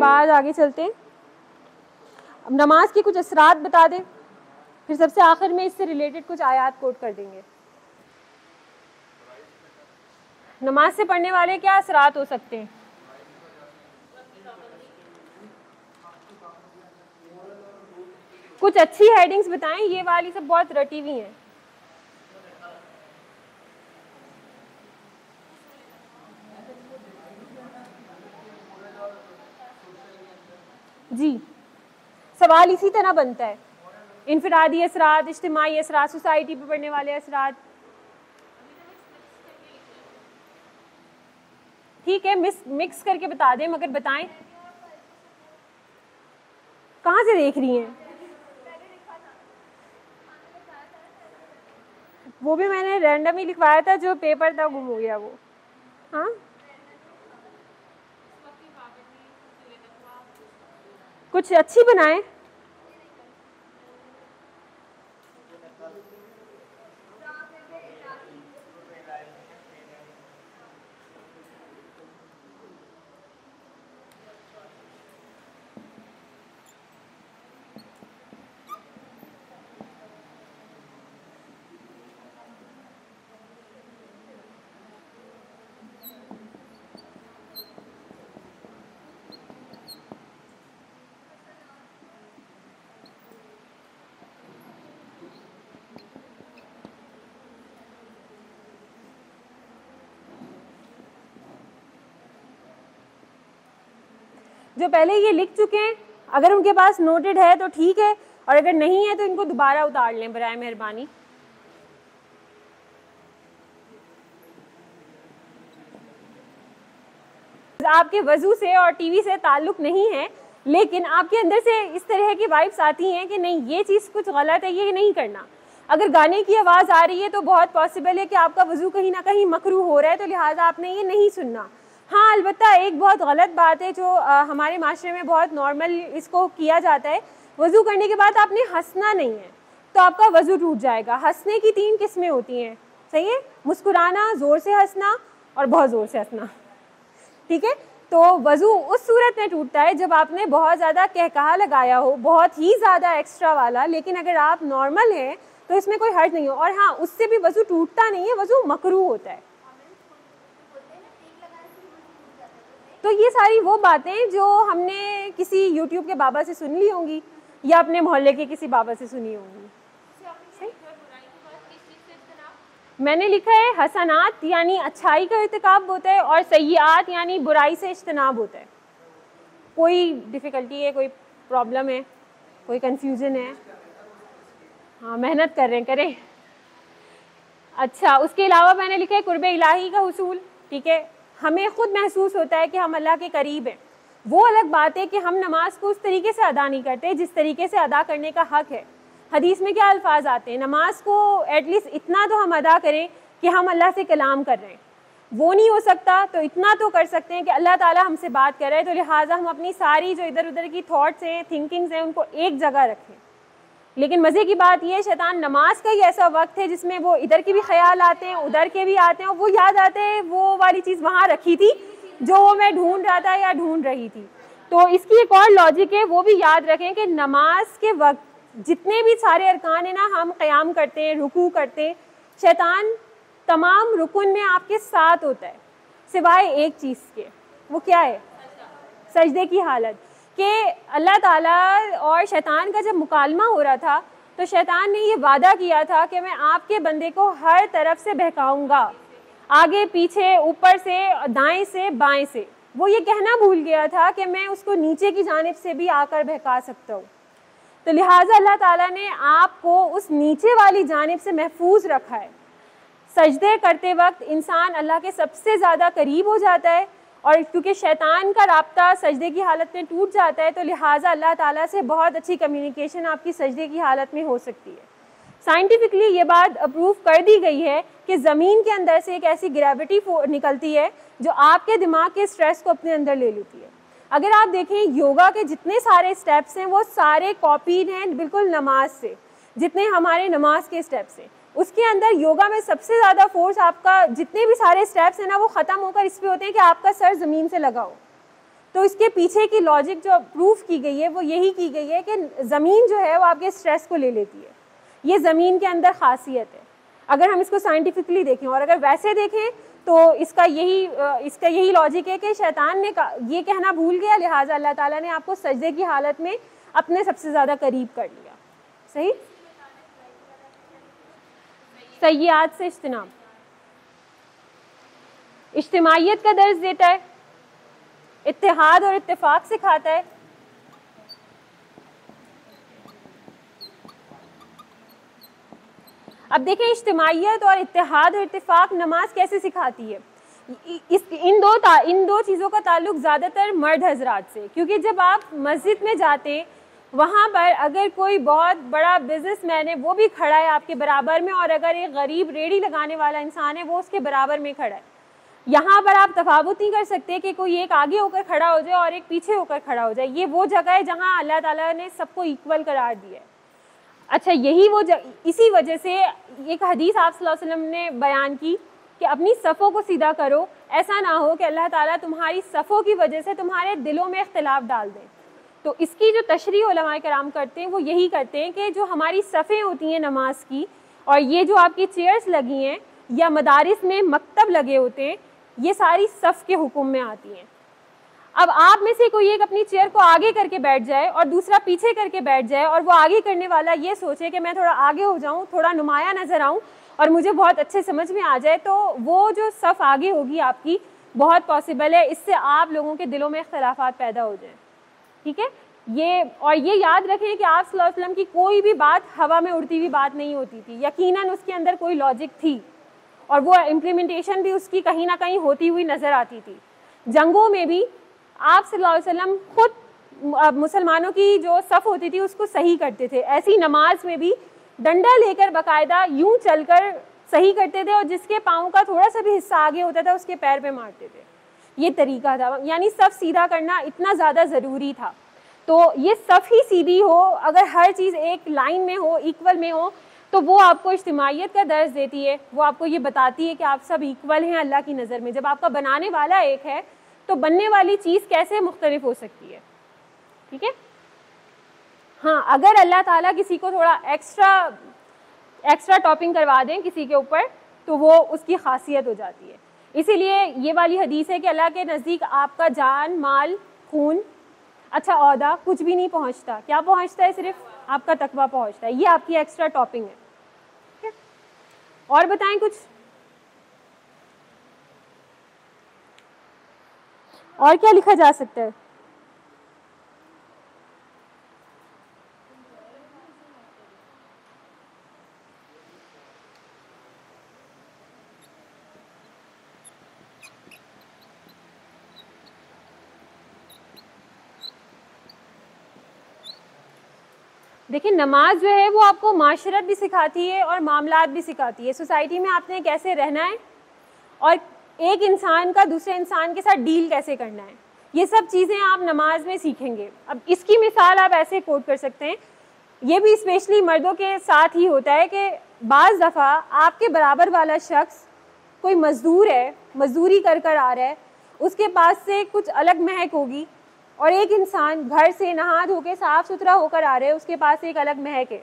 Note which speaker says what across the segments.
Speaker 1: बाद आगे चलते हैं। अब नमाज के कुछ असरात बता दें, फिर सबसे आखिर में इससे रिलेटेड कुछ आयात कोट कर देंगे। नमाज से पढ़ने वाले क्या असरात हो सकते हैं? कुछ अच्छी हेडिंग्स बताएं, ये वाली सब बहुत रटी हुई हैं। जी, सवाल इसी तरह बनता है, इनफरादी असरात, इज्तिमाई असरात, सोसाइटी पे पढ़ने वाले असरात। ठीक है, मिक्स करके बता दें, मगर बताएं कहाँ से देख रही हैं? वो भी मैंने रैंडम ही लिखवाया था, जो पेपर था गुम हो गया वो। हाँ, कुछ अच्छी बनाएं। जो पहले ये लिख चुके हैं, अगर उनके पास नोटेड है तो ठीक है, और अगर नहीं है तो इनको दोबारा उतार लें बराए मेहरबानी। आपके वजू से और टीवी से ताल्लुक नहीं है, लेकिन आपके अंदर से इस तरह की वाइब्स आती हैं कि नहीं, ये चीज़ कुछ गलत है, ये नहीं करना। अगर गाने की आवाज़ आ रही है तो बहुत पॉसिबल है कि आपका वजू कहीं ना कहीं मकरूह हो रहा है, तो लिहाजा आपने ये नहीं सुनना। हाँ, अलबत्ता एक बहुत गलत बात है जो हमारे माशरे में बहुत नॉर्मल इसको किया जाता है, वज़ू करने के बाद आपने हंसना नहीं है, तो आपका वज़ू टूट जाएगा। हंसने की 3 किस्में होती हैं, सही है? मुस्कुराना, ज़ोर से हंसना और बहुत ज़ोर से हंसना, ठीक है? तो वज़ू उस सूरत में टूटता है जब आपने बहुत ज़्यादा कहकहा लगाया हो, बहुत ही ज़्यादा एक्स्ट्रा वाला, लेकिन अगर आप नॉर्मल हैं तो इसमें कोई हर्ज नहीं हो। और हाँ, उससे भी वज़ू टूटता नहीं है, वज़ू मकरूह होता है। तो ये सारी वो बातें जो हमने किसी यूट्यूब के बाबा से सुन ली होंगी या अपने मोहल्ले के किसी बाबा से सुनी होंगी। मैंने लिखा है हसनात यानी अच्छाई का इर्तिकाब होता है, और सय्यात यानी बुराई से इज्तनाब होता है। कोई डिफ़िकल्टी है, कोई प्रॉब्लम है, कोई कन्फ्यूज़न है? हाँ, मेहनत कर रहे हैं, करें। अच्छा, उसके अलावा मैंने लिखा है कुर्बे इलाही का हुसूल, ठीक है? हमें खुद महसूस होता है कि हम अल्लाह के करीब हैं। वो अलग बात है कि हम नमाज को उस तरीके से अदा नहीं करते जिस तरीके से अदा करने का हक है। हदीस में क्या अल्फाज आते हैं? नमाज को एटलीस्ट इतना तो हम अदा करें कि हम अल्लाह से कलाम कर रहे हैं। वो नहीं हो सकता तो इतना तो कर सकते हैं कि अल्लाह ताला हमसे बात कर रहा है, तो लिहाजा हम अपनी सारी जो इधर उधर की थॉट्स हैं, थिंकिंग्स हैं, उनको एक जगह रखें। लेकिन मज़े की बात यह है, शैतान नमाज का ही ऐसा वक्त है जिसमें वो इधर के भी ख्याल आते हैं, उधर के भी आते हैं, और वो याद आते हैं वो वाली चीज़ वहाँ रखी थी जो वो मैं ढूंढ रहा था या ढूंढ रही थी। तो इसकी एक और लॉजिक है, वो भी याद रखें कि नमाज के वक्त जितने भी सारे अरकान है ना, हम क़याम करते हैं, रुकू करते हैं, शैतान तमाम रुकुन में आपके साथ होता है सिवाय एक चीज़ के। वो क्या है? सजदे की हालत। कि अल्लाह ताला और शैतान का जब मुकालमा हो रहा था तो शैतान ने ये वादा किया था कि मैं आपके बंदे को हर तरफ से बहकाऊंगा, आगे पीछे, ऊपर से, दाएं से, बाएं से। वो ये कहना भूल गया था कि मैं उसको नीचे की जानिब से भी आकर बहका सकता हूँ। तो लिहाजा अल्लाह ताला ने आपको उस नीचे वाली जानिब से महफूज रखा है। सजदे करते वक्त इंसान अल्लाह के सबसे ज़्यादा करीब हो जाता है, और क्योंकि शैतान का राब्ता सजदे की हालत में टूट जाता है, तो लिहाजा अल्लाह ताला से बहुत अच्छी कम्युनिकेशन आपकी सजदे की हालत में हो सकती है। साइंटिफिकली ये बात अप्रूव कर दी गई है कि ज़मीन के अंदर से एक ऐसी ग्रेविटी निकलती है जो आपके दिमाग के स्ट्रेस को अपने अंदर ले लेती है। अगर आप देखें, योगा के जितने सारे स्टेप्स हैं वो सारे कॉपीड हैं बिल्कुल नमाज से, जितने हमारे नमाज के स्टेप्स हैं। उसके अंदर योगा में सबसे ज़्यादा फोर्स आपका, जितने भी सारे स्टेप्स हैं ना, वो ख़त्म होकर इस पे होते हैं कि आपका सर ज़मीन से लगा हो। तो इसके पीछे की लॉजिक जो प्रूफ की गई है वो यही की गई है कि ज़मीन जो है वो आपके स्ट्रेस को ले लेती है। ये ज़मीन के अंदर खासियत है, अगर हम इसको साइंटिफिकली देखें। और अगर वैसे देखें तो इसका यही लॉजिक है कि शैतान ने ये कहना भूल गया, लिहाजा अल्लाह ताला ने आपको सजदे की हालत में अपने सबसे ज़्यादा करीब कर लिया। सही, सय्यात से इज्तिनाब, इज्तिमाइयत का दर्ज देता है, इत्तेहाद और इत्तेफाक सिखाता है। अब देखें इज्तिमाइयत और इत्तेहाद और इत्तेफाक नमाज कैसे सिखाती है। इन दो चीज़ों का ताल्लुक ज़्यादातर मर्द हजरात से, क्योंकि जब आप मस्जिद में जाते वहाँ पर अगर कोई बहुत बड़ा बिजनेसमैन है वो भी खड़ा है आपके बराबर में, और अगर एक गरीब रेड़ी लगाने वाला इंसान है वो उसके बराबर में खड़ा है, यहाँ पर आप तफावत नहीं कर सकते कि कोई एक आगे होकर खड़ा हो जाए और एक पीछे होकर खड़ा हो जाए। ये वो जगह है जहाँ अल्लाह ताला ने सबको इक्वल करार दिया है। अच्छा, यही वो इसी वजह से एक हदीस आप सल्लल्लाहु अलैहि वसल्लम ने बयान की कि अपनी सफ़ों को सीधा करो, ऐसा ना हो कि अल्लाह ताला तुम्हारी सफ़ों की वजह से तुम्हारे दिलों में इख्तिलाफ डाल दें। तो इसकी जो तशरीह उलमाए कराम करते हैं वो यही करते हैं कि जो हमारी सफ़ें होती हैं नमाज की, और ये जो आपकी चेयर्स लगी हैं या मदारिस में मकतब लगे होते हैं, ये सारी सफ़ के हुक्म में आती हैं। अब आप में से कोई एक अपनी चेयर को आगे करके बैठ जाए और दूसरा पीछे करके बैठ जाए, और वो आगे करने वाला ये सोचे कि मैं थोड़ा आगे हो जाऊं, थोड़ा नुमाया नज़र आऊं और मुझे बहुत अच्छे समझ में आ जाए, तो वो जो सफ़ आगे होगी आपकी, बहुत पॉसिबल है इससे आप लोगों के दिलों में इख्तिलाफात पैदा हो जाएं। ठीक है, ये याद रखें कि आप सल्लल्लाहु अलैहि वसल्लम की कोई भी बात हवा में उड़ती हुई बात नहीं होती थी, यकीनन उसके अंदर कोई लॉजिक थी और वो इम्प्लीमेंटेशन भी उसकी कहीं ना कहीं होती हुई नज़र आती थी। जंगों में भी आप सल्लल्लाहु अलैहि वसल्लम खुद मुसलमानों की जो सफ़ होती थी उसको सही करते थे। ऐसी नमाज में भी डंडा लेकर बाकायदा यूं चलकर सही करते थे, और जिसके पाँव का थोड़ा सा भी हिस्सा आगे होता था उसके पैर पे मारते थे। ये तरीका था, यानी सफ़ सीधा करना इतना ज़्यादा ज़रूरी था। तो ये सफ़ ही सीधी हो, अगर हर चीज़ एक लाइन में हो, इक्वल में हो, तो वो आपको इज्तिमाइयत का दर्ज देती है। वो आपको ये बताती है कि आप सब इक्वल हैं अल्लाह की नज़र में। जब आपका बनाने वाला एक है तो बनने वाली चीज़ कैसे मुख्तलिफ हो सकती है। ठीक है, हाँ, अगर अल्लाह ताला किसी को थोड़ा एक्स्ट्रा टॉपिंग करवा दें किसी के ऊपर, तो वो उसकी खासियत हो जाती है। इसीलिए ये वाली हदीस है कि अल्लाह के नज़दीक आपका जान, माल, खून, अच्छा औहदा कुछ भी नहीं पहुंचता। क्या पहुंचता है? सिर्फ आपका तकवा पहुंचता है। ये आपकी एक्स्ट्रा टॉपिंग है। और बताएं कुछ, और क्या लिखा जा सकता है? देखिए, नमाज जो है वो आपको माशरत भी सिखाती है और मामलात भी सिखाती है। सोसाइटी में आपने कैसे रहना है और एक इंसान का दूसरे इंसान के साथ डील कैसे करना है, ये सब चीज़ें आप नमाज में सीखेंगे। अब इसकी मिसाल आप ऐसे कोट कर सकते हैं, ये भी स्पेशली मर्दों के साथ ही होता है कि बाज़ दफ़ा आपके बराबर वाला शख्स कोई मज़दूर है, मज़दूरी कर कर आ रहा है, उसके पास से कुछ अलग महक होगी, और एक इंसान घर से नहा धो के साफ़ सुथरा होकर आ रहे हैं, उसके पास एक अलग महक है।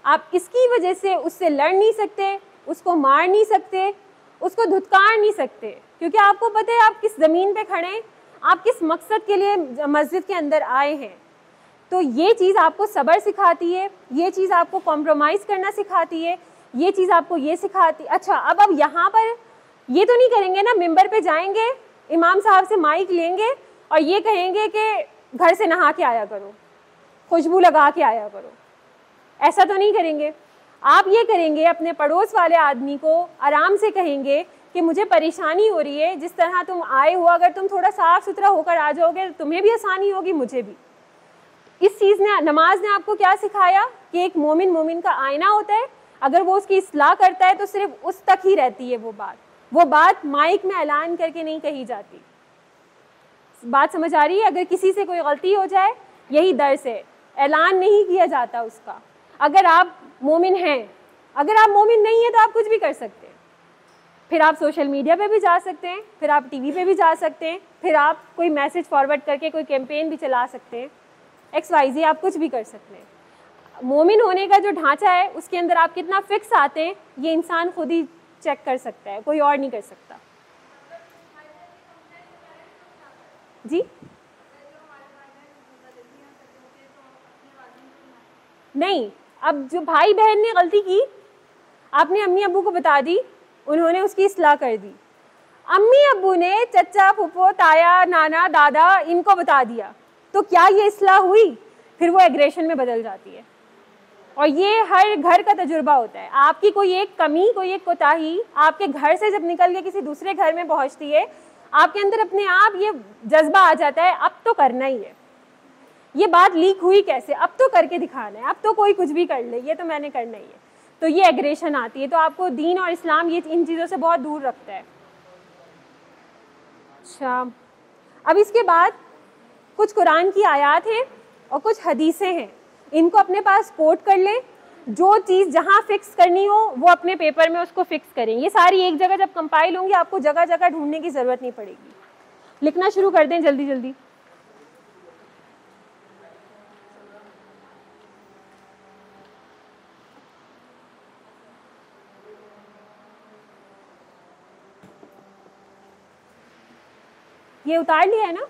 Speaker 1: आप इसकी वजह से उससे लड़ नहीं सकते, उसको मार नहीं सकते, उसको धुतकार नहीं सकते, क्योंकि आपको पता है आप किस ज़मीन पे खड़े हैं, आप किस मकसद के लिए मस्जिद के अंदर आए हैं। तो ये चीज़ आपको सब्र सिखाती है, ये चीज़ आपको कॉम्प्रोमाइज़ करना सिखाती है, ये चीज़ आपको ये सिखाती। अच्छा, अब यहाँ पर ये तो नहीं करेंगे ना, मिंबर पे जाएंगे, इमाम साहब से माइक लेंगे और ये कहेंगे कि घर से नहा के आया करो, खुशबू लगा के आया करो। ऐसा तो नहीं करेंगे। आप ये करेंगे, अपने पड़ोस वाले आदमी को आराम से कहेंगे कि मुझे परेशानी हो रही है, जिस तरह तुम आए हो अगर तुम थोड़ा साफ़ सुथरा होकर आ जाओगे तो तुम्हें भी आसानी होगी, मुझे भी। इस चीज़ ने, नमाज ने आपको क्या सिखाया कि एक मोमिन का आईना होता है, अगर वो उसकी इस्लाह करता है तो सिर्फ उस तक ही रहती है वो बात माइक में ऐलान करके नहीं कही जाती। बात समझ आ रही है? अगर किसी से कोई गलती हो जाए, यही दर्स है, ऐलान नहीं किया जाता उसका। अगर आप मोमिन हैं, अगर आप मोमिन नहीं हैं तो आप कुछ भी कर सकते हैं। फिर आप सोशल मीडिया पे भी जा सकते हैं, फिर आप टीवी पे भी जा सकते हैं, फिर आप कोई मैसेज फॉरवर्ड करके कोई कैंपेन भी चला सकते हैं, XYZ आप कुछ भी कर सकते हैं। मोमिन होने का जो ढांचा है उसके अंदर आप कितना फिक्स आते हैं ये इंसान खुद ही चेक कर सकता है, कोई और नहीं कर सकता। जी नहीं, अब जो भाई बहन ने गलती की आपने अम्मी अब्बू को बता दी, उन्होंने उसकी इस्लाह कर दी। अम्मी अब्बू ने चचा फूफो ताया नाना दादा इनको बता दिया, तो क्या ये इस्लाह हुई? फिर वो एग्रेशन में बदल जाती है। और ये हर घर का तजुर्बा होता है। आपकी कोई एक कमी, कोई एक कोताही आपके घर से जब निकल के किसी दूसरे घर में पहुंचती है, आपके अंदर अपने आप ये जज्बा आ जाता है, अब तो करना ही है। ये बात लीक हुई कैसे? अब तो करके दिखाना है, अब तो कोई कुछ भी कर ले, ये तो मैंने करना ही है। तो ये एग्रेशन आती है। तो आपको दीन और इस्लाम ये इन चीज़ों से बहुत दूर रखता है। अच्छा, अब इसके बाद कुछ कुरान की आयात हैं और कुछ हदीसें हैं, इनको अपने पास कोट कर लें। जो चीज़ जहाँ फिक्स करनी हो वो अपने पेपर में उसको फिक्स करें। ये सारी एक जगह जब कंपाइल होंगी आपको जगह जगह ढूंढने की ज़रूरत नहीं पड़ेगी। लिखना शुरू कर दें जल्दी जल्दी। ये उतार लिया है ना?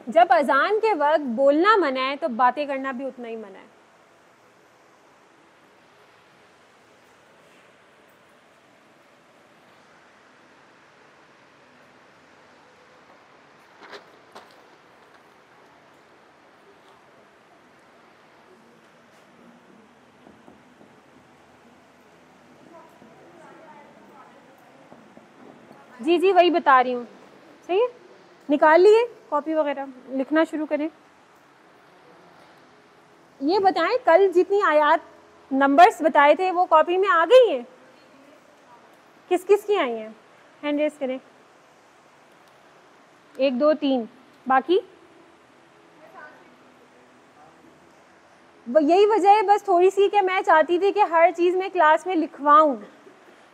Speaker 1: जब अजान के वक्त बोलना मना है तो बातें करना भी उतना ही मना है। जी जी वही बता रही हूँ। सही है, निकाल लिए कॉपी वगैरह, लिखना शुरू करें। ये बताएं कल जितनी आयात नंबर्स बताए थे वो कॉपी में आ गई हैं? किस किस की आई हैं? हैंड रेस करें। 1 2 3, बाकी यही वजह है बस थोड़ी सी कि मैं चाहती थी कि हर चीज़ में क्लास में लिखवाऊं,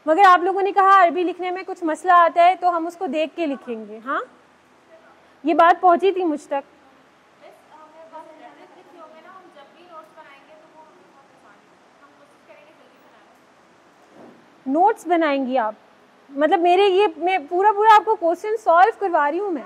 Speaker 1: मगर आप लोगों ने कहा अरबी लिखने में कुछ मसला आता है तो हम उसको देख के लिखेंगे। हाँ, ये बात पहुंची थी मुझ तक। नोट्स बनाएंगी आप? मतलब मेरे ये मैं पूरा आपको क्वेश्चन सॉल्व करवा रही हूँ मैं।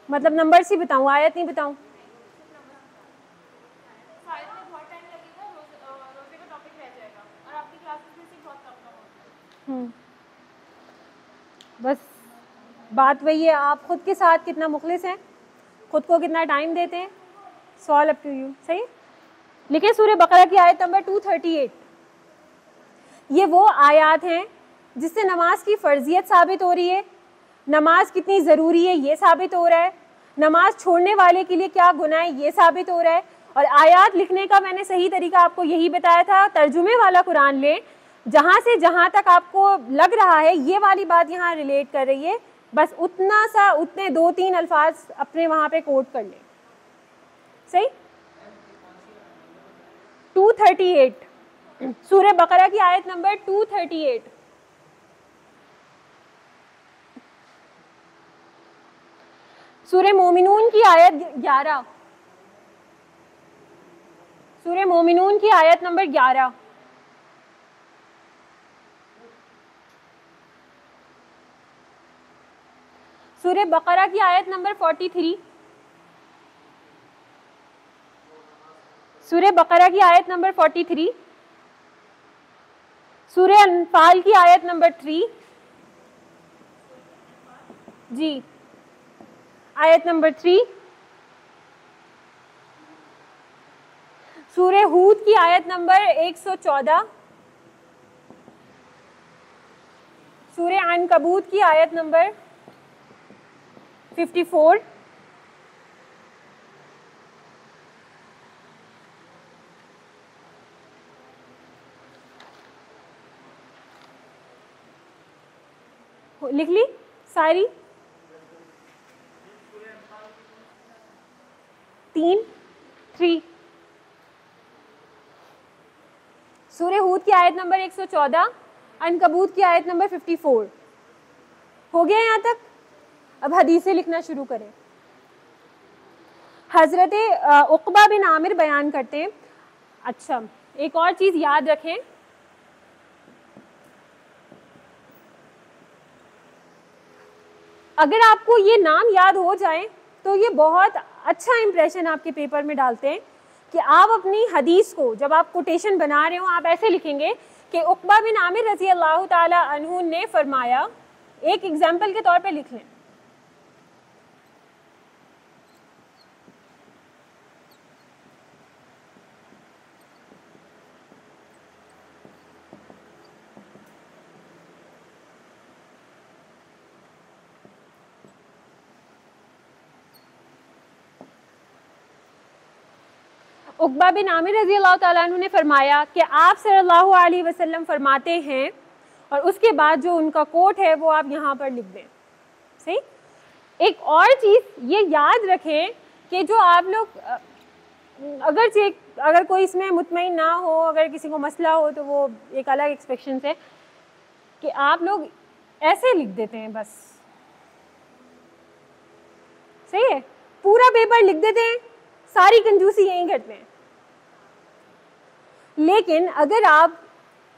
Speaker 1: मतलब नंबर्स ही बताऊँ, आयत नहीं बताऊँ? बस बात वही है, आप खुद के साथ कितना मुखलिस हैं, खुद को कितना टाइम देते हैं, सॉल अप टू यू। सही, लिखे सूरह बकरा की आयत नंबर 238। ये वो आयत हैं जिससे नमाज की फ़र्जियत साबित हो रही है, नमाज कितनी ज़रूरी है ये साबित हो रहा है, नमाज छोड़ने वाले के लिए क्या गुनाह है ये साबित हो रहा है। और आयत लिखने का मैंने सही तरीका आपको यही बताया था, तर्जुमे वाला कुरान लें, जहाँ से जहाँ तक आपको लग रहा है ये वाली बात यहाँ रिलेट कर रही है, बस उतना सा उतने 2-3 अल्फाज अपने वहाँ पे कोट कर लें। सही, 238 सूरह बकरा की आयत नंबर 238। सूरह मोमिनून की आयत 11, सूरह मोमिनून की आयत नंबर 11। सूरह बकरा की आयत नंबर 43, सूरह बकरा की आयत नंबर 43, सूरह अनफाल की आयत नंबर 3, जी आयत नंबर 3, सूरह हूद की आयत नंबर 114, सूरह अनकबूत की आयत नंबर 54, लिख ली सारी, 3 सूरह हूद की आयत नंबर 114, अनकबूत की आयत नंबर 54। हो गया यहाँ तक? अब हदीसें लिखना शुरू करें। हजरत उक़बा बिन आमिर बयान करते हैं। अच्छा, एक और चीज़ याद रखें, अगर आपको ये नाम याद हो जाए तो ये बहुत अच्छा इंप्रेशन आपके पेपर में डालते हैं कि आप अपनी हदीस को जब आप कोटेशन बना रहे हो आप ऐसे लिखेंगे कि उक़बा बिन आमिर रज़ी अल्लाह ताला अन्हु ने फरमाया, एक एग्जाम्पल के तौर पे लिख लें। उक़बा बिन आमिर रज़ी अल्लाह ताला अन्हु ने फरमाया कि आप सल्लल्लाहु अलैहि वसल्लम फरमाते हैं, और उसके बाद जो उनका कोट है वो आप यहाँ पर लिख दें। सही। एक और चीज़ ये याद रखें कि जो आप लोग अगर कोई इसमें मुतमईन ना हो, अगर किसी को मसला हो तो वो एक अलग एक्सपेक्शन है कि आप लोग ऐसे लिख देते हैं बस। सही है, पूरा पेपर लिख देते हैं, सारी कंजूसी यहीं करते हैं। लेकिन अगर आप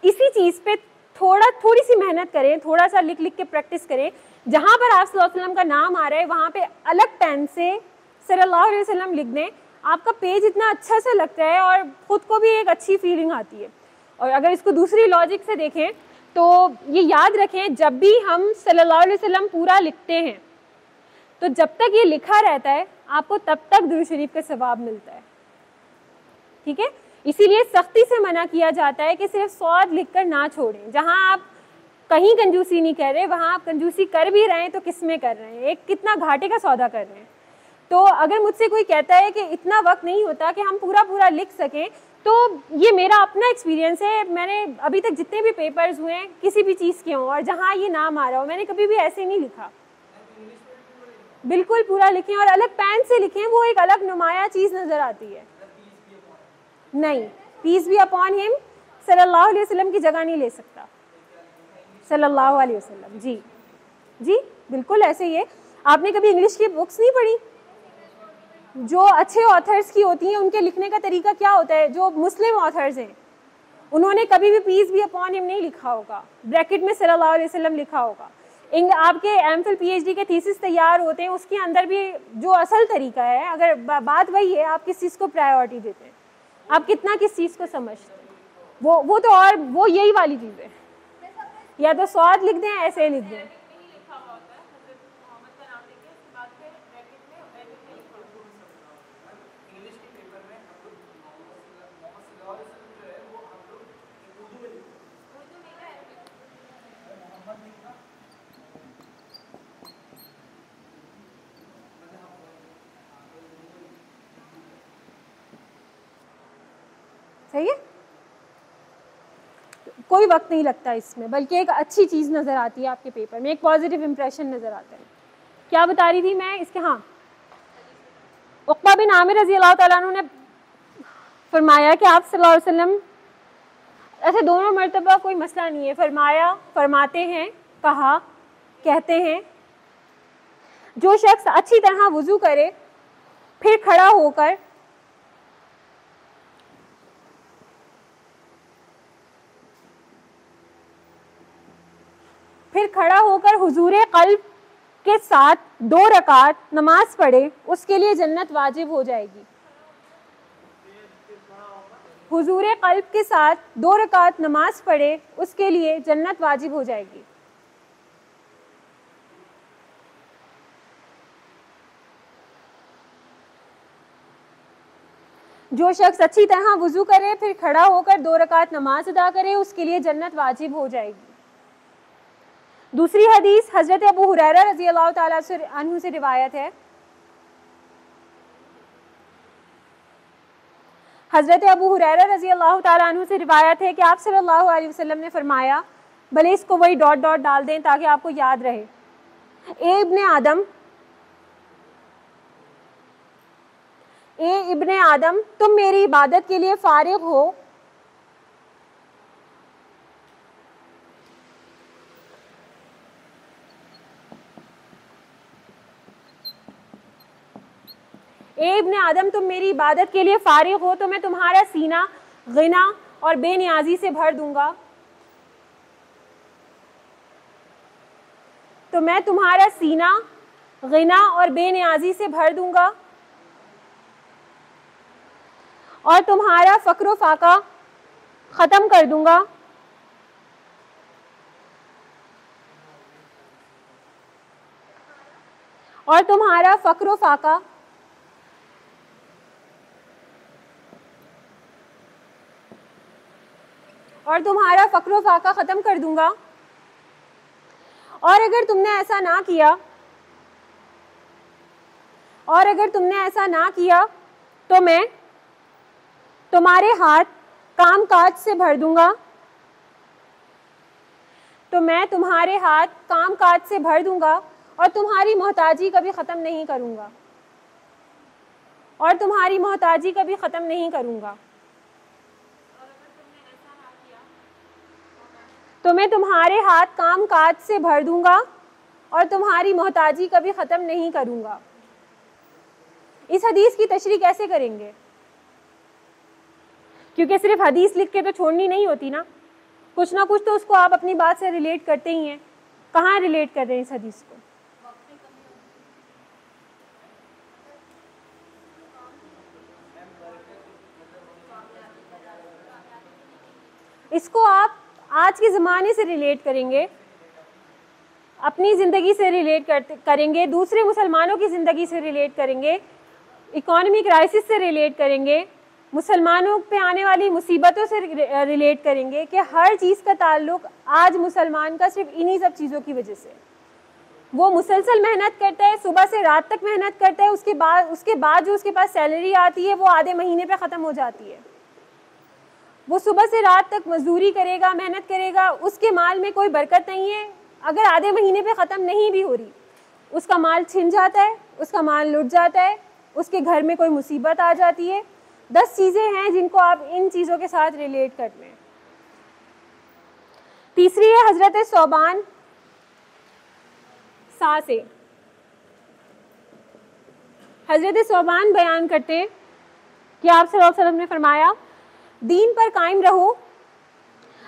Speaker 1: इसी चीज़ पे थोड़ी सी मेहनत करें, थोड़ा सा लिख लिख के प्रैक्टिस करें, जहाँ पर आप सल्लल्लाहु अलैहि वसल्लम का नाम आ रहा है वहाँ पे अलग पेन से सल्लल्लाहु अलैहि वसल्लम लिख दें, आपका पेज इतना अच्छा सा लगता है और ख़ुद को भी एक अच्छी फीलिंग आती है। और अगर इसको दूसरी लॉजिक से देखें तो ये याद रखें, जब भी हम सल्लल्लाहु अलैहि वसल्लम पूरा लिखते हैं तो जब तक ये लिखा रहता है आपको तब तक दुरूद शरीफ का सवाब मिलता है। ठीक है, इसीलिए सख्ती से मना किया जाता है कि सिर्फ सौद लिखकर ना छोड़ें। जहां आप कहीं कंजूसी नहीं कर रहे, वहां आप कंजूसी कर भी रहे हैं तो किस में कर रहे हैं, एक कितना घाटे का सौदा कर रहे हैं। तो अगर मुझसे कोई कहता है कि इतना वक्त नहीं होता कि हम पूरा लिख सकें, तो ये मेरा अपना एक्सपीरियंस है। मैंने अभी तक जितने भी पेपर्स हुए हैं किसी भी चीज़ के हों और जहाँ ये नाम आ रहा हो, मैंने कभी भी ऐसे नहीं लिखा। बिल्कुल पूरा लिखें और अलग पेन से लिखें, वो एक अलग नुमाया चीज़ नज़र आती है। नहीं, पीस बी अपॉन हिम सल्लल्लाहु अलैहि वसल्लम की जगह नहीं ले सकता। सल्लल्लाहु अलैहि वसल्लम, जी जी बिल्कुल ऐसे ही है। आपने कभी इंग्लिश की बुक्स नहीं पढ़ी? जो अच्छे ऑथर्स की होती हैं उनके लिखने का तरीका क्या होता है? जो मुस्लिम ऑथर्स हैं उन्होंने कभी भी पीस बी अपॉन हिम नहीं लिखा होगा, ब्रैकेट में सल्लल्लाहु अलैहि वसल्लम लिखा होगा। आपके एमफिल पीएचडी के थीसिस तैयार होते हैं, उसके अंदर भी जो असल तरीका है, अगर बात वही है आप किस चीज़ को प्रायोरिटी देते हैं, आप कितना किस चीज़ को समझते हैं, वो तो और वो यही वाली चीज़ है। या तो स्वाद लिख दें, ऐसे ही लिख दें। सही है, कोई वक्त नहीं लगता इसमें, बल्कि एक अच्छी चीज़ नज़र आती है आपके पेपर में, एक पॉजिटिव इंप्रेशन नज़र आता है। क्या बता रही थी मैं इसके? हाँ, उक़बा बिन आमिर रज़ी अल्लाह ताला अन्हु ने फरमाया कि आप सल्लल्लाहु अलैहि वसल्लम ऐसे दोनों मर्तबा कोई मसला नहीं है, फरमाया, फरमाते हैं, कहा, कहते हैं, जो शख्स अच्छी तरह वुज़ू करे फिर खड़ा होकर हुजूरे क़ल्ब के साथ 2 रकात नमाज पढ़े उसके लिए जन्नत वाजिब हो जाएगी। हुजूर कल्ब के साथ 2 रकात नमाज पढ़े उसके लिए जन्नत वाजिब हो जाएगी। जो शख्स अच्छी तरह वुजू करे फिर खड़ा होकर 2 रकात नमाज अदा करे उसके लिए जन्नत वाजिब हो जाएगी। दूसरी हदीस हजरत अबू हुरैरा रज़ी अल्लाह ताला अन्हु से रिवायत है। हजरत अबू हुरैरा रज़ी अल्लाह ताला अन्हु से रिवायत है कि आप सल्लल्लाहु अलैहि वसल्लम ने फरमाया, भले इसको वही डॉट डॉट डाल दें ताकि आपको याद रहे, ए इब्ने आदम तुम मेरी इबादत के लिए फारिग हो इब्ने आदम तुम मेरी इबादत के लिए फारिग हो तो मैं तुम्हारा सीना गिना और बेनियाजी से भर दूंगा। तो मैं तुम्हारा सीना गिना और बेनियाजी से भर दूंगा और तुम्हारा फक्र फाका खत्म कर दूंगा। और तुम्हारा फक्र फाका खत्म कर दूंगा। और अगर तुमने ऐसा ना किया तो मैं तुम्हारे हाथ काम काज से भर दूंगा। और तुम्हारी मोहताजी कभी ख़त्म नहीं करूंगा। तो मैं तुम्हारे हाथ काम काज से भर दूंगा और तुम्हारी मोहताजी कभी ख़त्म नहीं करूंगा। इस हदीस की तशरीह कैसे करेंगे? क्योंकि सिर्फ हदीस लिख के तो छोड़नी नहीं होती ना कुछ तो उसको आप अपनी बात से रिलेट करते ही हैं। कहाँ रिलेट कर रहे हैं इस हदीस को? इसको आप आज के ज़माने से रिलेट करेंगे, अपनी ज़िंदगी से रिलेट करेंगे, दूसरे मुसलमानों की ज़िंदगी से रिलेट करेंगे, इकोनॉमी क्राइसिस से रिलेट करेंगे, मुसलमानों पे आने वाली मुसीबतों से रिलेट करेंगे कि हर चीज़ का ताल्लुक आज मुसलमान का सिर्फ इन्हीं सब चीज़ों की वजह से। वो मुसलसल मेहनत करता है, सुबह से रात तक मेहनत करता है, उसके बाद जो उसके पास सैलरी आती है वो आधे महीने पे ख़त्म हो जाती है। वो सुबह से रात तक मजदूरी करेगा, मेहनत करेगा, उसके माल में कोई बरकत नहीं है। अगर आधे महीने पे ख़त्म नहीं भी हो रही, उसका माल छिन जाता है, उसका माल लुट जाता है, उसके घर में कोई मुसीबत आ जाती है। 10 चीज़ें हैं जिनको आप इन चीज़ों के साथ रिलेट कर लें। तीसरी है हजरत सौबान सा से। हजरत सौबान बयान करते हैं कि आप सल्लल्लाहु अलैहि वसल्लम ने फरमाया, दीन पर कायम रहो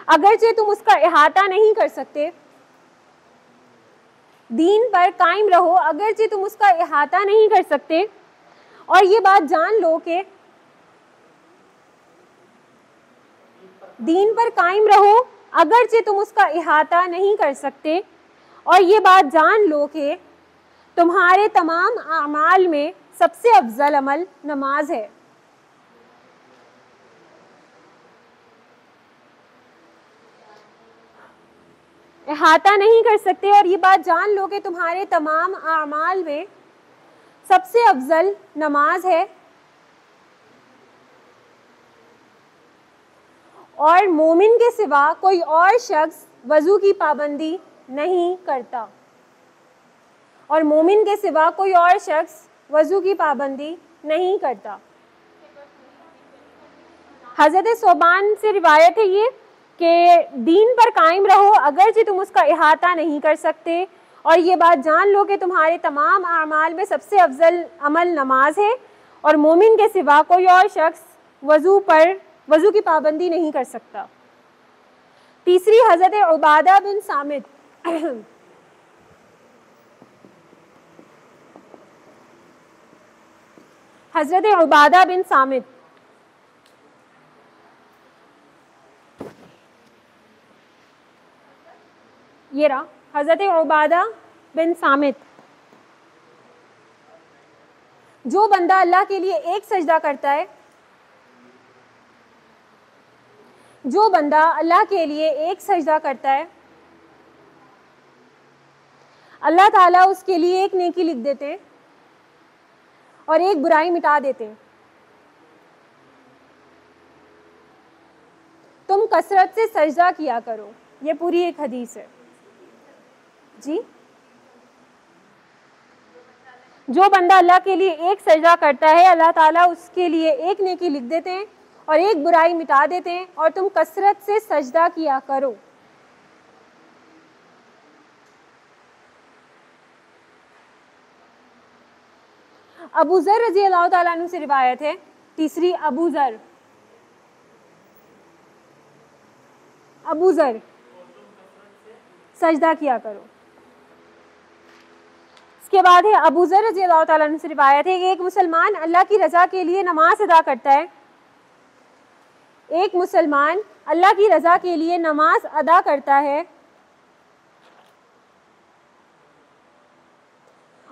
Speaker 1: अगरचे तुम उसका इहाता नहीं कर सकते। दीन पर कायम रहो अगरचे तुम उसका इहाता नहीं कर सकते। और ये बात जान लो कि दीन पर कायम रहो अगरचे तुम उसका इहाता नहीं कर सकते। और ये बात जान लो कि तुम्हारे तमाम अमाल में सबसे अफजल अमल नमाज है। इहाता नहीं कर सकते और ये बात जान लो कि तुम्हारे तमाम अमाल में सबसे अफजल नमाज है। और मोमिन के सिवा कोई और शख्स वज़ू की पाबंदी नहीं करता। और मोमिन के सिवा कोई और शख्स वज़ू की पाबंदी नहीं करता। हज़रत सौबान से रिवायत है ये कि दीन पर कायम रहो अगरचे तुम उसका इहाता नहीं कर सकते। और ये बात जान लो कि तुम्हारे तमाम अमाल में सबसे अफजल अमल नमाज है। और मोमिन के सिवा कोई और शख्स वज़ू की पाबंदी नहीं कर सकता। तीसरी हज़रत उबादा बिन सामित हजरत उबादा बिन सामित, ये रहा हजरत उबादा बिन सामित। जो बंदा अल्लाह के लिए एक सजदा करता है, जो बंदा अल्लाह के लिए एक सजदा करता है, अल्लाह ताला उसके लिए एक नेकी लिख देते हैं और एक बुराई मिटा देते हैं। तुम कसरत से सजदा किया करो, ये पूरी एक हदीस है जी। जो बंदा अल्लाह के लिए एक सजदा करता है, अल्लाह ताला उसके लिए एक नेकी लिख देते हैं और एक बुराई मिटा देते हैं, और तुम कसरत से सजदा किया करो। अबू ज़र रज़ी अल्लाह ताला अन्हु से रिवायत है, तीसरी अबू ज़र सजदा किया करो। इसके बाद है अबू ज़र रज़ी अल्लाह ताला अन्हु से रिवायत है कि एक मुसलमान अल्लाह की रज़ा के लिए नमाज अदा करता है, एक मुसलमान अल्लाह की रज़ा के लिए नमाज अदा करता है,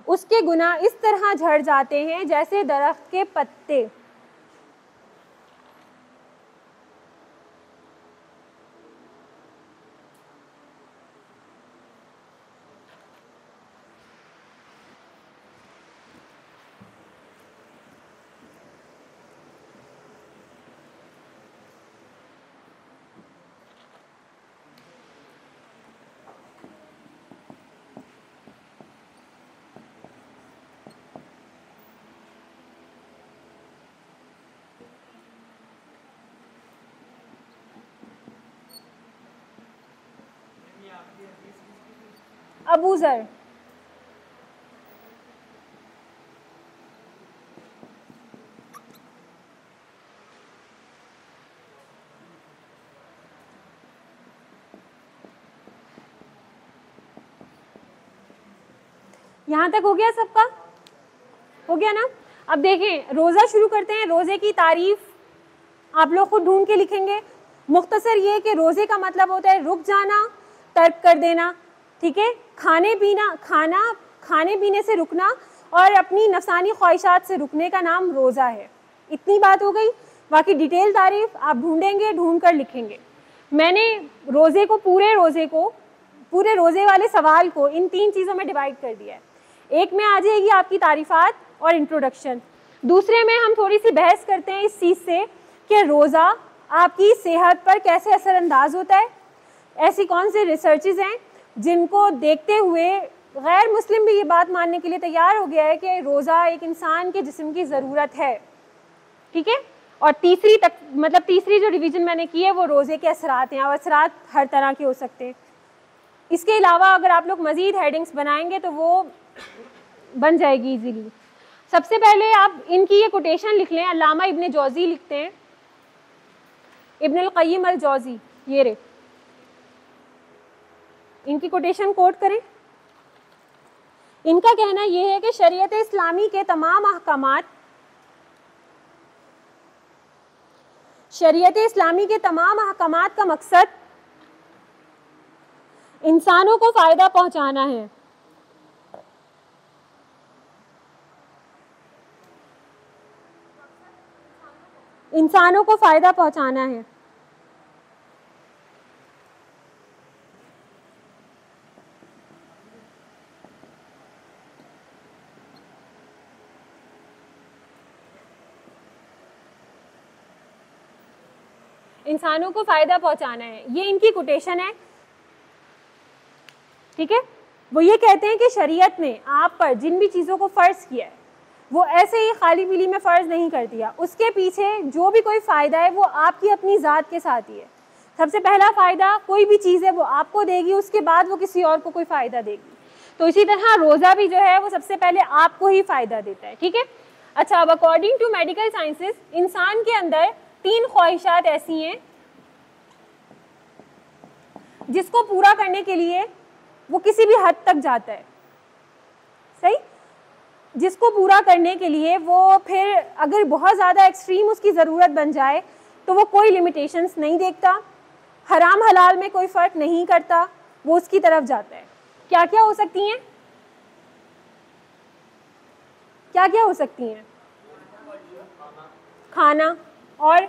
Speaker 1: उसके गुनाह इस तरह झड़ जाते हैं जैसे दरख्त के पत्ते। अबू ज़र यहाँ तक हो गया, सबका हो गया ना। अब देखें, रोज़ा शुरू करते हैं। रोज़े की तारीफ आप लोग खुद ढूंढ के लिखेंगे। मुख्तसर ये कि रोज़े का मतलब होता है रुक जाना, तर्क कर देना, ठीक है। खाने पीने से रुकना और अपनी नफसानी ख्वाहिशात से रुकने का नाम रोज़ा है। इतनी बात हो गई। बाकी डिटेल तारीफ आप ढूंढेंगे, ढूंढ कर लिखेंगे। मैंने पूरे रोज़े वाले सवाल को इन 3 चीज़ों में डिवाइड कर दिया है। एक में आ जाएगी आपकी तारीफ़ात और इंट्रोडक्शन, दूसरे में हम थोड़ी सी बहस करते हैं इस चीज़ से कि रोज़ा आपकी सेहत पर कैसे असरअंदाज होता है। ऐसी कौन से रिसर्चेज हैं जिनको देखते हुए गैर मुस्लिम भी ये बात मानने के लिए तैयार हो गया है कि रोज़ा एक इंसान के जिस्म की ज़रूरत है, ठीक है। और तीसरी जो डिवीज़न मैंने की है वो रोज़े के असरात हैं। और असरात हर तरह के हो सकते हैं। इसके अलावा अगर आप लोग मज़ीद हेडिंग्स बनाएंगे तो वो बन जाएगी इजीली। सबसे पहले आप इनकी ये कोटेशन लिख लें। अल्लामा इब्न जौज़ी लिखते हैं, इब्न अल क़य्यिम अल जौज़ी, ये रे, इनकी कोटेशन कोट करें। इनका कहना यह है कि शरीयत इस्लामी के तमाम अहकामात का मकसद इंसानों को फायदा पहुंचाना है। इंसानों को फायदा पहुंचाना है। इंसानों को फायदा पहुंचाना है, ये इनकी कोटेशन है, ठीक है। वो ये कहते हैं कि शरीयत ने आप पर जिन भी चीज़ों को फ़र्ज़ किया है वो ऐसे ही खाली पीली में फ़र्ज़ नहीं कर दिया। उसके पीछे जो भी कोई फ़ायदा है वो आपकी अपनी ज़ात के साथ ही है। सबसे पहला फ़ायदा कोई भी चीज़ है वो आपको देगी, उसके बाद वो किसी और को कोई फ़ायदा देगी। तो इसी तरह रोज़ा भी जो है वो सबसे पहले आपको ही फ़ायदा देता है, ठीक है। अच्छा, अब अकॉर्डिंग टू मेडिकल साइंसेस इंसान के अंदर 3 ख्वाहिशात ऐसी हैं जिसको पूरा करने के लिए वो किसी भी हद तक जाता है, सही। जिसको पूरा करने के लिए वो फिर अगर बहुत ज़्यादा एक्सट्रीम उसकी ज़रूरत बन जाए तो वो कोई लिमिटेशंस नहीं देखता, हराम हलाल में कोई फ़र्क नहीं करता, वो उसकी तरफ जाता है। क्या क्या हो सकती हैं? क्या क्या हो सकती हैं? खाना और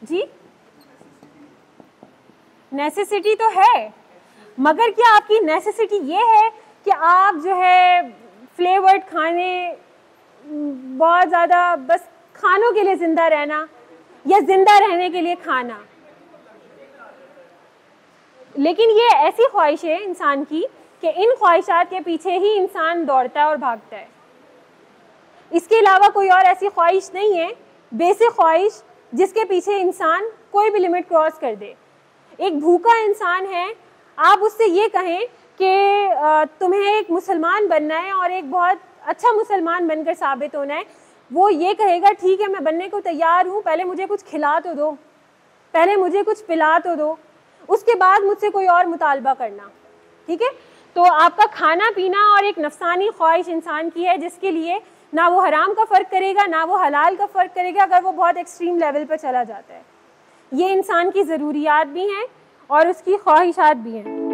Speaker 1: जी, नेसेसिटी तो है, मगर क्या आपकी नेसेसिटी ये है कि आप जो है फ्लेवर्ड खाने, बहुत ज़्यादा बस खानों के लिए ज़िंदा रहना या ज़िंदा रहने के लिए खाना? लेकिन ये ऐसी ख्वाहिश है इंसान की कि इन ख्वाहिशात के पीछे ही इंसान दौड़ता है और भागता है। इसके अलावा कोई और ऐसी ख्वाहिश नहीं है, बेसिक ख्वाहिश, जिसके पीछे इंसान कोई भी लिमिट क्रॉस कर दे। एक भूखा इंसान है, आप उससे ये कहें कि तुम्हें एक मुसलमान बनना है और एक बहुत अच्छा मुसलमान बनकर साबित होना है, वो ये कहेगा ठीक है मैं बनने को तैयार हूँ, पहले मुझे कुछ खिला तो दो, पहले मुझे कुछ पिला तो दो, उसके बाद मुझसे कोई और मुतालबा करना। ठीक है, तो आपका खाना पीना और एक नफसानी ख्वाहिश इंसान की है, जिसके लिए ना वो हराम का फ़र्क करेगा ना वो हलाल का फ़र्क करेगा अगर वो बहुत एक्सट्रीम लेवल पर चला जाता है। ये इंसान की ज़रूरियात भी हैं और उसकी ख्वाहिशात भी हैं।